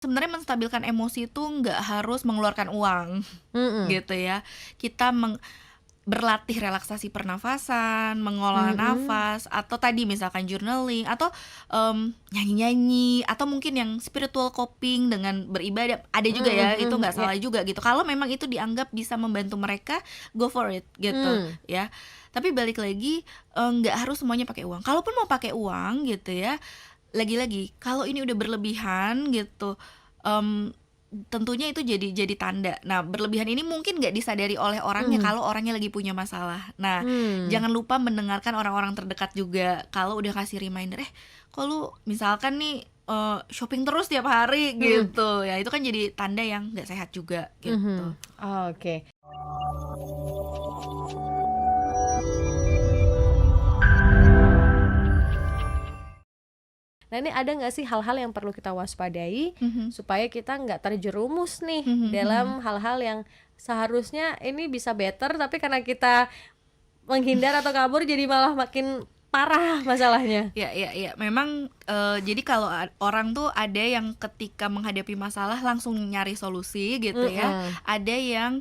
Sebenarnya menstabilkan emosi itu nggak harus mengeluarkan uang, Mhm. gitu ya. Kita berlatih relaksasi pernafasan, mengolah Mhm. nafas, atau tadi misalkan journaling, atau nyanyi-nyanyi, atau mungkin yang spiritual coping dengan beribadah, ada juga Mhm ya, itu mhm, nggak iya. salah juga gitu. Kalau memang itu dianggap bisa membantu mereka, go for it gitu Mmm. ya. Tapi balik lagi, nggak harus semuanya pakai uang. Kalaupun mau pakai uang gitu ya, lagi-lagi kalau ini udah berlebihan gitu, mmm, tentunya itu jadi tanda. Nah, berlebihan ini mungkin nggak disadari oleh orangnya Mhm. kalau orangnya lagi punya masalah. Nah, Mmm. jangan lupa mendengarkan orang-orang terdekat juga kalau udah kasih reminder, kok lu misalkan nih, shopping terus tiap hari?" Mhm. gitu. Ya itu kan jadi tanda yang nggak sehat juga gitu. Mhm. Oke. Nah, ini ada nggak sih hal-hal yang perlu kita waspadai Mhm. supaya kita nggak terjerumus nih Mhm mhm. dalam hal-hal yang seharusnya ini bisa better, tapi karena kita menghindar atau kabur jadi malah makin parah masalahnya? Ya ya ya, memang, jadi kalau orang tuh ada yang ketika menghadapi masalah langsung nyari solusi gitu ya, Mhm. ada yang,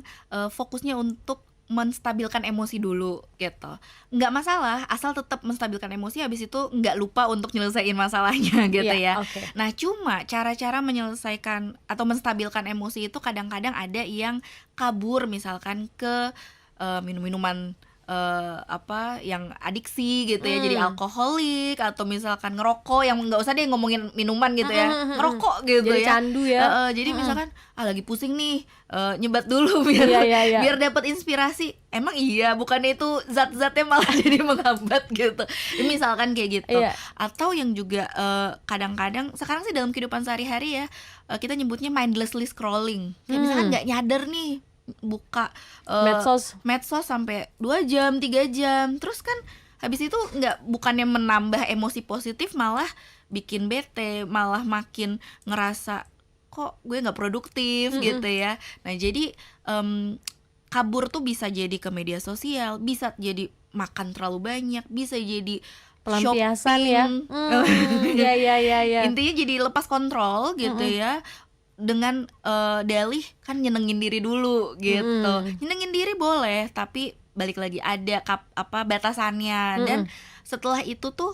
fokusnya untuk menstabilkan emosi dulu gitu. Nggak masalah, asal tetap menstabilkan emosi, habis itu nggak lupa untuk nyelesain masalahnya gitu Iya, ya. oke. Nah, cuma cara-cara menyelesaikan atau menstabilkan emosi itu kadang-kadang ada yang kabur misalkan ke, minum-minuman, yang adiksi gitu ya, jadi Mmm. alkoholik, atau misalkan ngerokok, yang nggak usah deh ngomongin minuman gitu Mhm ya, mhm mhm. ngerokok gitu Jadi ya. candu ya? Heeh, jadi Mhm. misalkan, lagi pusing nih, nyebat dulu biar Iya iya iya. biar dapat inspirasi. Emang iya, bukannya itu zat-zatnya malah jadi menghambat gitu. Misalkan kayak gitu. Iya. Atau yang juga, kadang-kadang sekarang sih dalam kehidupan sehari-hari ya, kita nyebutnya mindlessly scrolling. Kayak misalkan Mmm. nggak nyadar nih, buka, eee Medsos. medsos sampai 2 jam, 3 jam, terus kan habis itu bukannya menambah emosi positif, malah bikin bete, malah makin ngerasa, "Kok gue nggak produktif?" gitu Mhm. ya. Nah jadi, kabur tuh bisa jadi ke media sosial, bisa jadi makan terlalu banyak, bisa jadi Pelampiasan ya? shopping, Iya iya iya iya. intinya jadi lepas kontrol gitu Mhm. ya, dengan, dalih kan nyenengin diri dulu gitu. Mhm. Nyenengin diri boleh, tapi balik lagi ada batasannya, dan Mhm. setelah itu tuh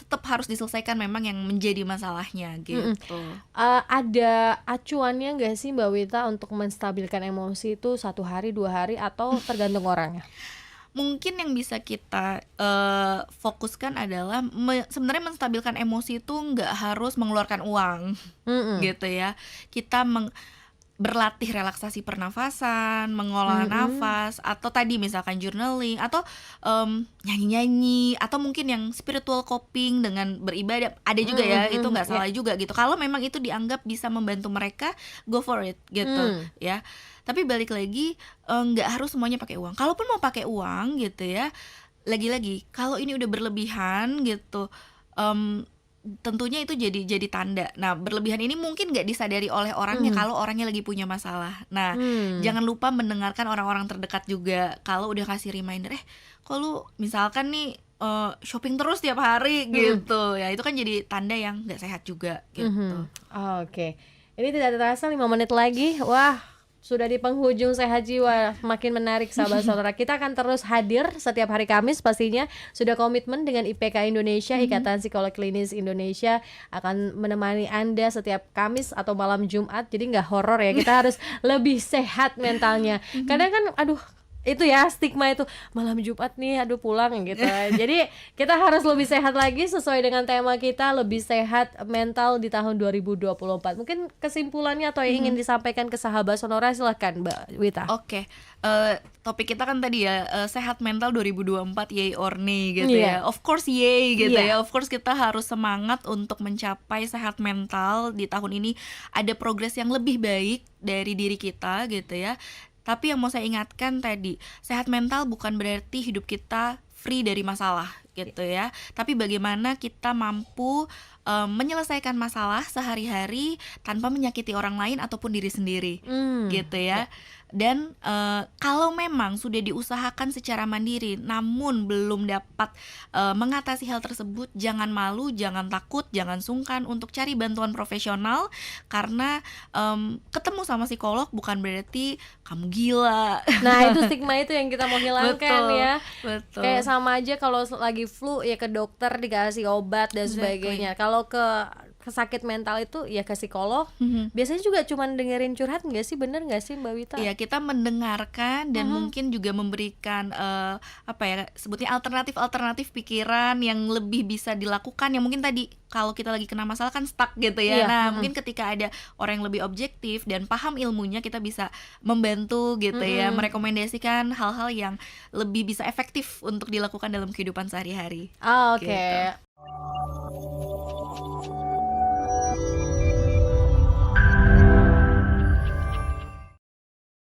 tetap harus diselesaikan memang yang menjadi masalahnya Mhm. gitu. Ada acuannya nggak sih Mbak Wita untuk menstabilkan emosi itu 1 hari, 2 hari, atau tergantung orangnya? Mungkin yang bisa kita, fokuskan adalah sebenarnya menstabilkan emosi itu nggak harus mengeluarkan uang, Mhm. gitu ya. Kita berlatih relaksasi pernafasan, mengolah Mhm. nafas, atau tadi misalkan journaling, atau nyanyi-nyanyi, atau mungkin yang spiritual coping dengan beribadah, ada juga Mhm ya, itu mhm, nggak iya. salah juga gitu. Kalau memang itu dianggap bisa membantu mereka, go for it gitu Mmm. ya. Tapi balik lagi, nggak harus semuanya pakai uang. Kalaupun mau pakai uang gitu ya, lagi-lagi kalau ini udah berlebihan gitu, tentunya itu jadi tanda. Nah, berlebihan ini mungkin nggak disadari oleh orangnya Mhm. kalau orangnya lagi punya masalah. Nah, Mmm. jangan lupa mendengarkan orang-orang terdekat juga kalau udah kasih reminder, kok lu misalkan nih, shopping terus tiap hari?" Mhm. gitu. Ya itu kan jadi tanda yang nggak sehat juga gitu. Mhm. Oke. Ini tidak terasa 5 menit lagi. Wah, sudah di penghujung Sehat Jiwa. Makin menarik sahabat-saudara. Kita akan terus hadir setiap hari Kamis pastinya. Sudah komitmen dengan IPK Indonesia, Mhm. Ikatan Psikolog Klinis Indonesia, akan menemani Anda setiap Kamis atau malam Jumat. Jadi nggak horor ya. Kita harus lebih sehat mentalnya. Mhm. Kadang kan aduh, itu ya stigma itu, malam Jumat nih aduh pulang gitu. Jadi kita harus lebih sehat lagi sesuai dengan tema kita, lebih sehat mental di tahun 2024. Mungkin kesimpulannya atau yang ingin Mhm. disampaikan ke sahabat Sonora silahkan Mbak Wita. Oke, topik kita kan tadi ya, sehat mental 2024 yay or nay gitu Iya. ya. Of course yay gitu Iya. ya, of course kita harus semangat untuk mencapai sehat mental di tahun ini, ada progres yang lebih baik dari diri kita gitu ya. Tapi yang mau saya ingatkan tadi, sehat mental bukan berarti hidup kita free dari masalah gitu ya, tapi bagaimana kita mampu, menyelesaikan masalah sehari-hari tanpa menyakiti orang lain ataupun diri sendiri, gitu Ya. ya. Dan kalau memang sudah diusahakan secara mandiri namun belum dapat mengatasi hal tersebut, jangan malu, jangan takut, jangan sungkan untuk cari bantuan profesional, karena ketemu sama psikolog bukan berarti kamu gila. Nah, itu stigma itu yang kita mau hilangkan Betul, ya. betul. Kayak sama aja kalau lagi flu ya ke dokter dikasih obat dan Exactly. sebagainya. Kalau ke sakit mental itu ya ke psikolog. Biasanya juga cuman dengerin curhat nggak sih, bener nggak sih Mbak Wita? Iya, kita mendengarkan dan mungkin juga memberikan apa ya, sebutnya alternatif pikiran yang lebih bisa dilakukan, yang mungkin tadi kalau kita lagi kena masalah kan stuck gitu ya. Iya, Nah, mungkin ketika ada orang yang lebih objektif dan paham ilmunya, kita bisa membantu gitu ya, merekomendasikan hal-hal yang lebih bisa efektif untuk dilakukan dalam kehidupan sehari-hari. Ah, oke. Gitu.